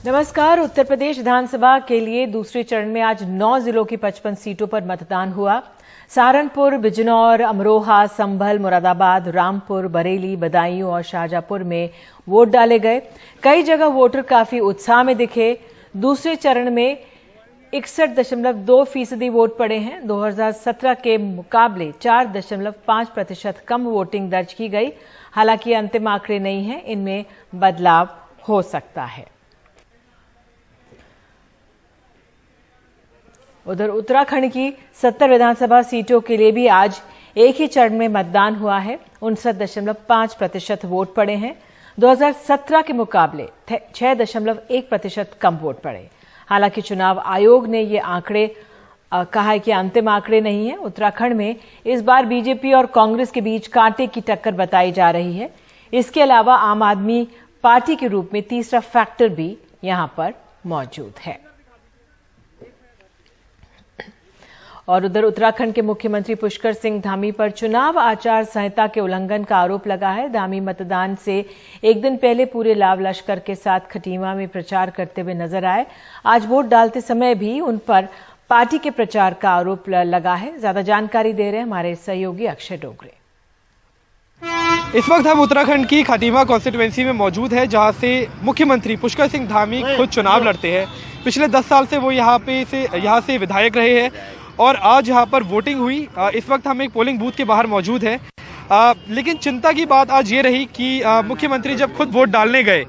नमस्कार। उत्तर प्रदेश विधानसभा के लिए दूसरे चरण में आज 9 जिलों की 55 सीटों पर मतदान हुआ। सहारनपुर, बिजनौर, अमरोहा, संभल, मुरादाबाद, रामपुर, बरेली, बदायूं और शाहजहांपुर में वोट डाले गए। कई जगह वोटर काफी उत्साह में दिखे। दूसरे चरण में 61.2% वोट पड़े हैं। 2017 के मुकाबले 4.5% कम वोटिंग दर्ज की गई। हालांकि अंतिम आंकड़े नहीं हैं, इनमें बदलाव हो सकता है। उधर उत्तराखंड की 70 विधानसभा सीटों के लिए भी आज एक ही चरण में मतदान हुआ है। 59.5% वोट पड़े हैं। 2017 के मुकाबले 6.1% कम वोट पड़े। हालांकि चुनाव आयोग ने ये आंकड़े कहा है कि अंतिम आंकड़े नहीं है। उत्तराखंड में इस बार बीजेपी और कांग्रेस के बीच कांटे की टक्कर बताई जा रही है। इसके अलावा आम आदमी पार्टी के रूप में तीसरा फैक्टर भी यहां पर मौजूद है। और उधर उत्तराखंड के मुख्यमंत्री पुष्कर सिंह धामी पर चुनाव आचार संहिता के उल्लंघन का आरोप लगा है। धामी मतदान से एक दिन पहले पूरे लाव लश्कर के साथ खटीमा में प्रचार करते हुए नजर आए। आज वोट डालते समय भी उन पर पार्टी के प्रचार का आरोप लगा है। ज्यादा जानकारी दे रहे हैं हमारे सहयोगी अक्षय डोगरे। इस वक्त हम उत्तराखंड की खटीमा कॉन्स्टिट्यूएंसी में मौजूद है, जहां से मुख्यमंत्री पुष्कर सिंह धामी खुद चुनाव लड़ते हैं। पिछले 10 साल से वो यहाँ से विधायक रहे हैं और आज यहाँ पर वोटिंग हुई। इस वक्त हम एक पोलिंग बूथ के बाहर मौजूद हैं। लेकिन चिंता की बात आज ये रही कि मुख्यमंत्री जब खुद वोट डालने गए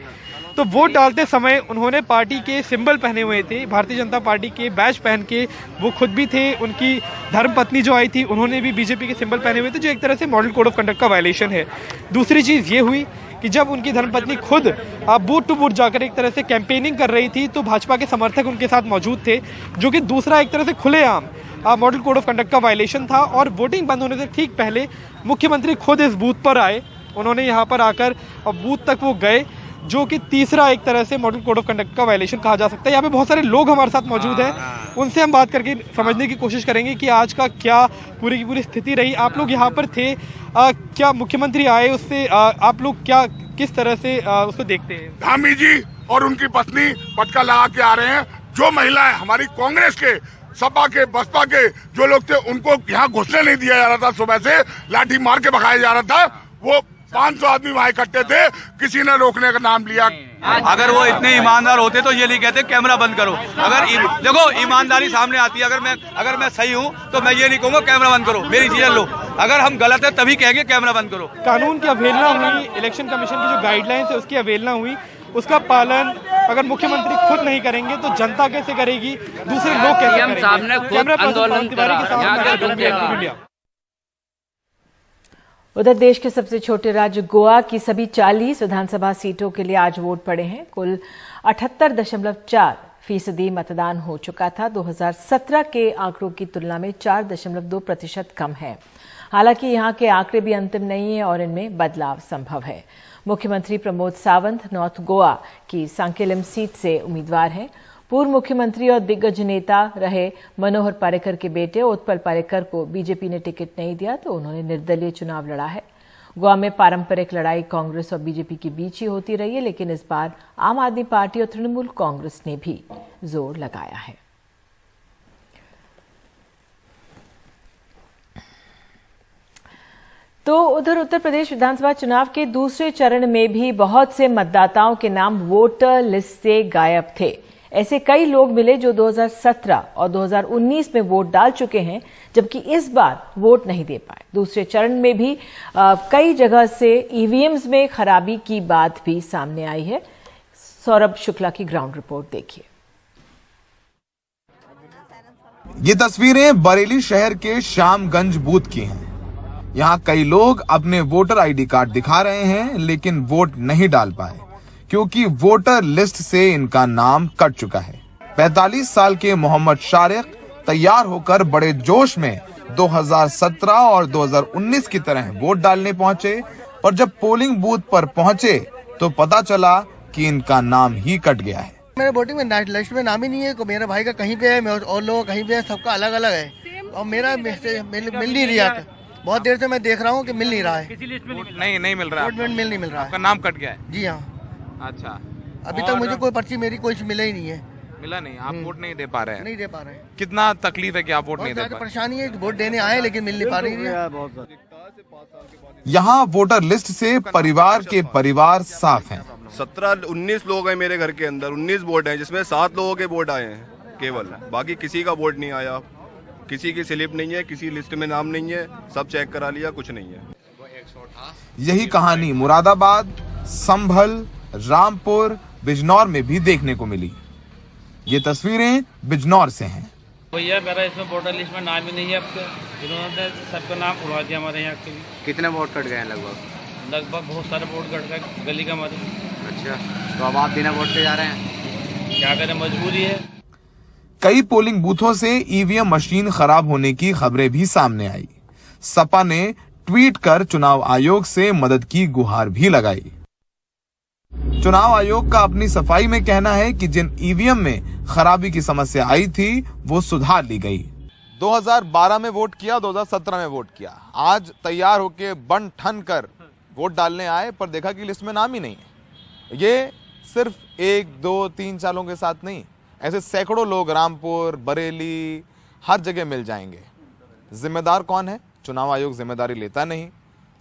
तो वोट डालते समय उन्होंने पार्टी के सिंबल पहने हुए थे, भारतीय जनता पार्टी के बैज पहन के वो खुद भी थे। उनकी धर्मपत्नी जो आई थी उन्होंने भी बीजेपी के सिंबल पहने हुए थे, जो एक तरह से मॉडल कोड ऑफ कंडक्ट का वायलेशन है। दूसरी चीज़ ये हुई कि जब उनकी धर्मपत्नी खुद बूथ टू बूथ जाकर एक तरह से कैंपेनिंग कर रही थी तो भाजपा के समर्थक उनके साथ मौजूद थे, जो कि दूसरा एक तरह से खुलेआम मॉडल कोड ऑफ कंडक्ट का वायलेशन था। और वोटिंग बंद होने से ठीक पहले मुख्यमंत्री खुद इस बूथ पर आए। उन्होंने यहाँ पर आकर बूथ तक वो गए, जो कि तीसरा एक तरह से मॉडल कोड ऑफ कंडक्ट का वायलेशन कहा जा सकता है। यहाँ पे बहुत सारे लोग हमारे साथ मौजूद हैं, उनसे हम बात करके समझने की कोशिश करेंगे कि आज का क्या पूरी की पूरी स्थिति रही। आप लोग यहाँ पर थे, क्या मुख्यमंत्री आए उससे आप लोग क्या किस तरह से उसको देखते हैं? धामी जी और उनकी पत्नी पटका लगा के आ रहे हैं। जो महिलाएं हमारी कांग्रेस के, सपा के, बसपा के जो लोग थे उनको यहाँ घुसने नहीं दिया जा रहा था। सुबह से लाठी मार के भगाया जा रहा था। वो 500 आदमी वहाँ इकट्ठे थे, किसी ने रोकने का नाम लिया। अगर वो इतने ईमानदार होते तो ये नहीं कहते कैमरा बंद करो। अगर देखो ईमानदारी सामने आती है। अगर मैं सही हूँ तो मैं ये नहीं कहूँगा कैमरा बंद करो, मेरी चीजें लो। अगर हम गलत है तभी कहेंगे कैमरा बंद करो। कानून की अवहेलना हुई, इलेक्शन कमीशन की जो गाइडलाइंस है उसकी अवहेलना हुई। उसका पालन अगर मुख्यमंत्री खुद नहीं करेंगे तो जनता कैसे करेगी, दूसरे लोग कैसे करेंगे? उधर देश के सबसे छोटे राज्य गोवा की सभी 40 विधानसभा सीटों के लिए आज वोट पड़े हैं। कुल 78.4% मतदान हो चुका था। 2017 के आंकड़ों की तुलना में 4.2% कम है। हालांकि यहां के आंकड़े भी अंतिम नहीं है और इनमें बदलाव संभव है। मुख्यमंत्री प्रमोद सावंत नॉर्थ गोवा की सांकेलम सीट से उम्मीदवार हैं। पूर्व मुख्यमंत्री और दिग्गज नेता रहे मनोहर पर्रिकर के बेटे उत्पल पर्रिकर को बीजेपी ने टिकट नहीं दिया तो उन्होंने निर्दलीय चुनाव लड़ा है। गोवा में पारंपरिक लड़ाई कांग्रेस और बीजेपी के बीच ही होती रही है, लेकिन इस बार आम आदमी पार्टी और तृणमूल कांग्रेस ने भी जोर लगाया है। तो उधर उत्तर प्रदेश विधानसभा चुनाव के दूसरे चरण में भी बहुत से मतदाताओं के नाम वोटर लिस्ट से गायब थे। ऐसे कई लोग मिले जो 2017 और 2019 में वोट डाल चुके हैं, जबकि इस बार वोट नहीं दे पाए। दूसरे चरण में भी कई जगह से ईवीएम्स में खराबी की बात भी सामने आई है। सौरभ शुक्ला की ग्राउंड रिपोर्ट देखिए। ये तस्वीरें बरेली शहर के श्यामगंज बूथ की हैं। यहाँ कई लोग अपने वोटर आईडी कार्ड दिखा रहे हैं, लेकिन वोट नहीं डाल पाए क्योंकि वोटर लिस्ट से इनका नाम कट चुका है। 45 साल के मोहम्मद शारिक तैयार होकर बड़े जोश में 2017 और 2019 की तरह वोट डालने पहुंचे, पर जब पोलिंग बूथ पर पहुंचे तो पता चला कि इनका नाम ही कट गया है। मेरे वोटिंग में लिस्ट में नाम ही नहीं है। मेरे भाई का कहीं पे है और लोगों का कहीं पे है, सबका अलग अलग है और मेरा मिल नहीं रहा। बहुत देर से मैं देख रहा हूँ कि मिल नहीं रहा है। किसी लिस्ट में नहीं मिल रहा है। मिल नहीं मिल रहा है। आपका नाम कट गया है? जी हाँ। अच्छा, अभी तक मुझे कोई पर्ची मेरी कोई मिला ही नहीं है। मिला नहीं, आप वोट नहीं दे पा रहे हैं? नहीं दे पा रहे हैं। कितना तकलीफ है कि आप वोट नहीं दे पा रहे? परेशानी है, वोट देने आए लेकिन मिल नहीं पा रही है। यहाँ वोटर लिस्ट से परिवार के परिवार साफ हैं। 17-19 लोग हैं मेरे घर के अंदर, 19 वोट हैं जिसमें 7 लोगों के वोट आए हैं केवल, बाकी किसी का वोट नहीं आया, किसी की स्लिप नहीं है, किसी लिस्ट में नाम नहीं है, सब चेक करा लिया, कुछ नहीं है। यही कहानी मुरादाबाद, संभल, रामपुर, बिजनौर में भी देखने को मिली। ये तस्वीरें बिजनौर से हैं। भैया मेरा इसमें वोटर लिस्ट में नाम ही नहीं है आपके, जिन्होंने सबका नाम उड़वा दिया हमारे यहाँ के। कितने वोट कट गए हैं? लगभग बहुत सारे वोट कट गए गली का हमारी। अच्छा, तो अब आप बिना वोट के जा रहे हैं? क्या करें, मजबूरी है। कई पोलिंग बूथों से ईवीएम मशीन खराब होने की खबरें भी सामने आई। सपा ने ट्वीट कर चुनाव आयोग से मदद की गुहार भी लगाई। चुनाव आयोग का अपनी सफाई में कहना है कि जिन ईवीएम में खराबी की समस्या आई थी वो सुधार ली गई। 2012 में वोट किया, 2017 में वोट किया, आज तैयार होके बन ठन कर वोट डालने आए पर देखा कि लिस्ट में नाम ही नहीं है। ये सिर्फ 1, 2, 3 सालों के साथ नहीं, ऐसे सैकड़ों लोग रामपुर, बरेली, हर जगह मिल जाएंगे। जिम्मेदार कौन है? चुनाव आयोग जिम्मेदारी लेता नहीं,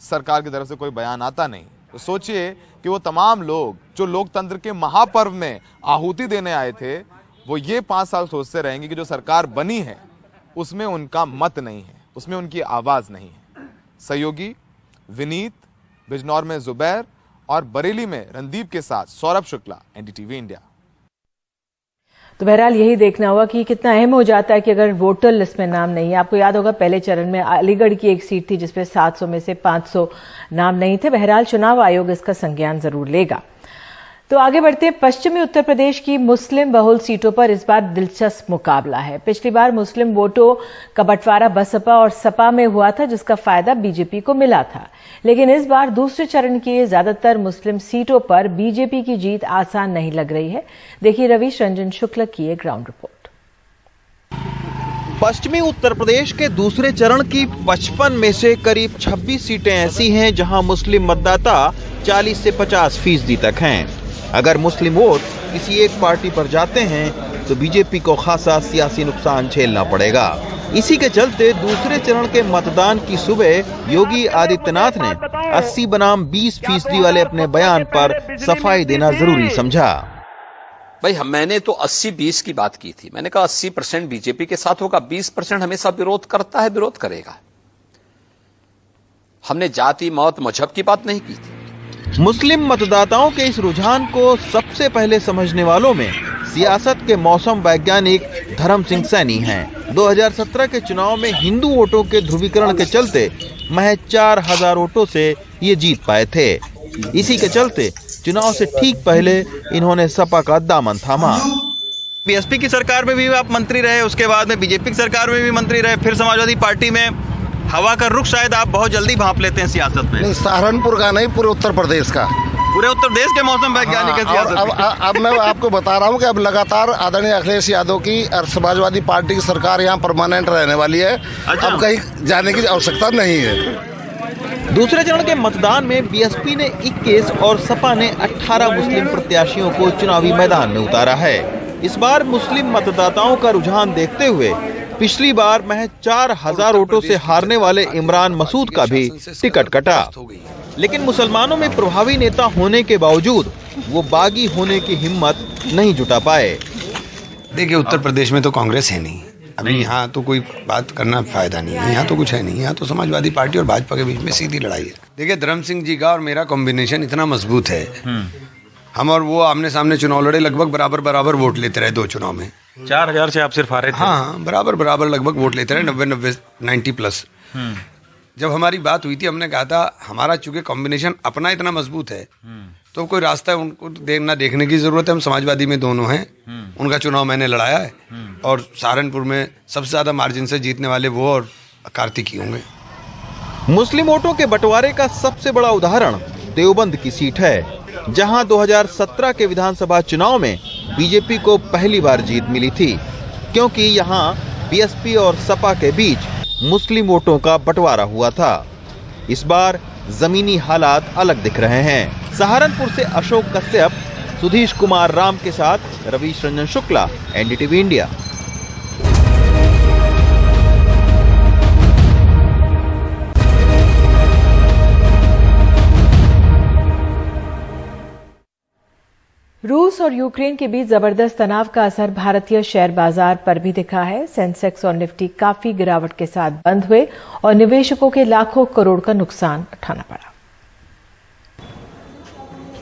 सरकार की तरफ से कोई बयान आता नहीं। तो सोचिए कि वो तमाम लोग जो लोकतंत्र के महापर्व में आहुति देने आए थे, वो ये 5 साल सोचते रहेंगे कि जो सरकार बनी है उसमें उनका मत नहीं है, उसमें उनकी आवाज नहीं है। सहयोगी विनीत, बिजनौर में जुबैर और बरेली में रणदीप के साथ सौरभ शुक्ला, एनडीटीवी इंडिया। तो बहरहाल यही देखना होगा कि कितना अहम हो जाता है कि अगर वोटर लिस्ट में नाम नहीं है। आपको याद होगा पहले चरण में अलीगढ़ की एक सीट थी जिसपे 700 में से 500 नाम नहीं थे। बहरहाल चुनाव आयोग इसका संज्ञान जरूर लेगा। तो आगे बढ़ते हैं। पश्चिमी उत्तर प्रदेश की मुस्लिम बहुल सीटों पर इस बार दिलचस्प मुकाबला है। पिछली बार मुस्लिम वोटों का बंटवारा बसपा और सपा में हुआ था, जिसका फायदा बीजेपी को मिला था। लेकिन इस बार दूसरे चरण की ज्यादातर मुस्लिम सीटों पर बीजेपी की जीत आसान नहीं लग रही है। देखिए रवीश रंजन शुक्ल की एक ग्राउंड रिपोर्ट। पश्चिमी उत्तर प्रदेश के दूसरे चरण की 55 में से करीब 26 सीटें ऐसी हैं जहां मुस्लिम मतदाता 40 से 50% तक हैं। अगर मुस्लिम वोट किसी एक पार्टी पर जाते हैं तो बीजेपी को खासा सियासी नुकसान झेलना पड़ेगा। इसी के चलते दूसरे चरण के मतदान की सुबह योगी आदित्यनाथ ने 80 बनाम 20% वाले अपने बयान पर सफाई देना जरूरी समझा। भाई मैंने तो 80-20 की बात की थी। मैंने कहा 80% बीजेपी के साथ होगा, 20% हमेशा विरोध करता है, विरोध करेगा। हमने जाति, मौत, मजहब की बात नहीं की थी। मुस्लिम मतदाताओं के इस रुझान को सबसे पहले समझने वालों में सियासत के मौसम वैज्ञानिक धर्म सिंह सैनी हैं। 2017 के चुनाव में हिंदू वोटों के ध्रुवीकरण के चलते महज 4000 वोटों से ये जीत पाए थे। इसी के चलते चुनाव से ठीक पहले इन्होंने सपा का दामन थामा। बीएसपी की सरकार में भी आप मंत्री रहे, उसके बाद में बीजेपी की सरकार में भी मंत्री रहे, फिर समाजवादी पार्टी में। हवा का रुख शायद आप बहुत जल्दी भांप लेते हैं सियासत में। सहारनपुर का नहीं, पूरे उत्तर प्रदेश का। पूरे उत्तर प्रदेश के मौसम वैज्ञानिक है सियासत। अब मैं आपको बता रहा हूँ कि अब लगातार आदरणीय अखिलेश यादव की और समाजवादी पार्टी की सरकार यहाँ परमानेंट रहने वाली है। अच्छा। अब कहीं जाने की आवश्यकता नहीं है। दूसरे चरण के मतदान में बीएसपी ने 21 और सपा ने 18 मुस्लिम प्रत्याशियों को चुनावी मैदान में उतारा है। इस बार मुस्लिम मतदाताओं का रुझान देखते हुए पिछली बार महज 4000 वोटों से हारने वाले इमरान मसूद का भी टिकट कटा। लेकिन मुसलमानों में प्रभावी नेता होने के बावजूद वो बागी होने की हिम्मत नहीं जुटा पाए। देखिए, उत्तर प्रदेश में तो कांग्रेस है नहीं, अभी यहाँ तो कोई बात करना फायदा नहीं है। यहाँ तो कुछ है नहीं, यहाँ तो समाजवादी पार्टी और भाजपा के बीच में सीधी लड़ाई है। देखिए, धर्म सिंह जी का और मेरा कॉम्बिनेशन इतना मजबूत है, हम और वो आमने सामने चुनाव लड़े, लगभग बराबर वोट लेते रहे 2 चुनाव में। 4000 से आप सिर्फ हारे थे। हाँ, बराबर लगभग वोट लेते रहे, 90 प्लस। जब हमारी बात हुई थी, हमने कहा था हमारा चूंकि कॉम्बिनेशन अपना इतना मजबूत है तो कोई रास्ता है उनको देखने की जरूरत है। हम समाजवादी में दोनों हैं, उनका चुनाव मैंने लड़ाया है और सहारनपुर में सबसे ज्यादा मार्जिन से जीतने वाले वो और कार्तिक ही होंगे। मुस्लिम वोटों के बंटवारे का सबसे बड़ा उदाहरण देवबंद की सीट है, जहां 2017 के विधानसभा चुनाव में बीजेपी को पहली बार जीत मिली थी, क्योंकि यहां बीएसपी और सपा के बीच मुस्लिम वोटों का बंटवारा हुआ था। इस बार जमीनी हालात अलग दिख रहे हैं। सहारनपुर से अशोक कश्यप सुधीश कुमार राम के साथ रवीश रंजन शुक्ला, एनडीटीवी इंडिया। रूस और यूक्रेन के बीच जबरदस्त तनाव का असर भारतीय शेयर बाजार पर भी दिखा है। सेंसेक्स और निफ्टी काफी गिरावट के साथ बंद हुए और निवेशकों के लाखों करोड़ का नुकसान उठाना पड़ा।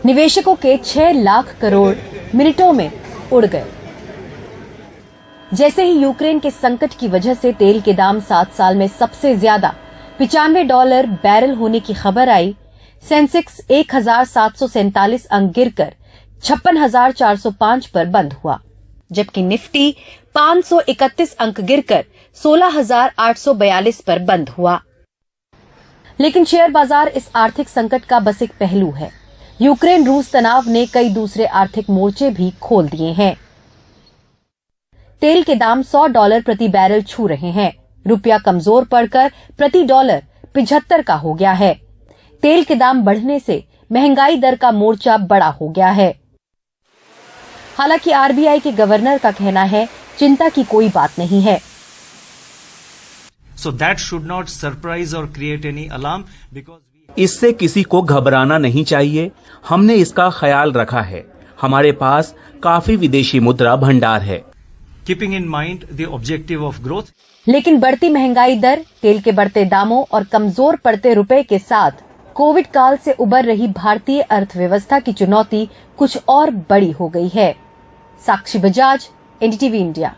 निवेशकों के 6 लाख करोड़ मिनटों में उड़ गए। जैसे ही यूक्रेन के संकट की वजह से तेल के दाम 7 साल में सबसे ज्यादा $95 बैरल होने की खबर आई, सेंसेक्स 1747 अंक गिरकर 56,405 पर बंद हुआ, जबकि निफ्टी 531 अंक गिरकर 16,842 पर बंद हुआ। लेकिन शेयर बाजार इस आर्थिक संकट का बस एक पहलू है। यूक्रेन रूस तनाव ने कई दूसरे आर्थिक मोर्चे भी खोल दिए हैं। तेल के दाम $100 प्रति बैरल छू रहे हैं। रुपया कमजोर पड़कर प्रति डॉलर 75 का हो गया है। तेल के दाम बढ़ने से महंगाई दर का मोर्चा बड़ा हो गया है। हालांकि आरबीआई के गवर्नर का कहना है, चिंता की कोई बात नहीं है। So that should not surprise or create any alarm because इससे किसी को घबराना नहीं चाहिए। हमने इसका ख्याल रखा है। हमारे पास काफी विदेशी मुद्रा भंडार है। keeping in mind the objective of growth. लेकिन बढ़ती महंगाई दर, तेल के बढ़ते दामों और कमजोर पड़ते रुपए के साथ कोविड काल से उबर रही भारतीय अर्थव्यवस्था की चुनौती कुछ और बड़ी हो गई है। साक्षी बजाज, एनडीटीवी इंडिया।